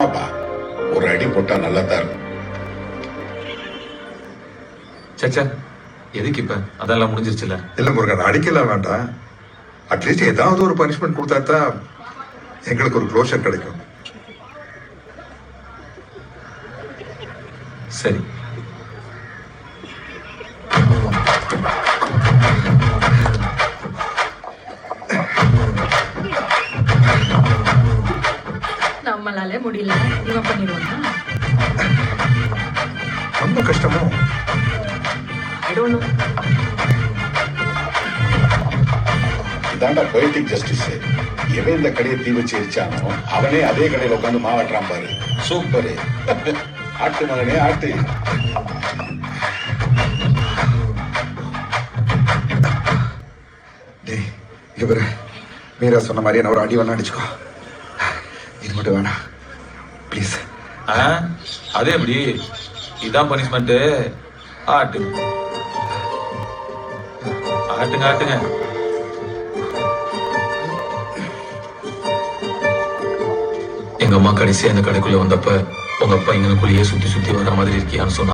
ஒரு அடி போட்டா நல்லா தான் இருக்கும். சச்சா எதுக்கு இப்ப அதெல்லாம் முடிஞ்சிருச்சுல. இல்ல முருகன், அடிக்கலாம் வேண்டாம். அட்லீஸ்ட் ஏதாவது ஒரு பனிஷ்மெண்ட் கொடுத்தா தான் எங்களுக்கு ஒரு க்ளோஷர் கிடைக்கும். சரி நம்மளாலே முடியல, இவன் பண்ணிடுவானா? ரொம்ப கஷ்டமோ? I don't know. இதாண்டா பொய்டிக் ஜஸ்டிஸ். எவன் இந்த கடையை தீ வச்சு எரிச்சானோ அவனே அதே கடையில உட்காந்து மாவட்டுறான் பாரு. சூப்பரு. ஆட்டு மகனே ஆட்டு. டேய் இவரு மீரா சொன்ன மாதிரி என்ன ஒரு அடி வேணா அடிச்சுக்கோ. இது மட்டும் வேணாம் ப்ளீஸ். அதே எப்படி இதான் பனிஷ்மெண்ட். ஆட்டு ஆட்டுங்க ஆட்டுங்க. எங்க அம்மா கடைசியா அந்த கடைக்குள்ள வந்தப்ப உங்க அப்பா இங்கனுக்குள்ளேயே சுத்தி சுத்தி வர மாதிரி இருக்கியான்னு சொன்னா.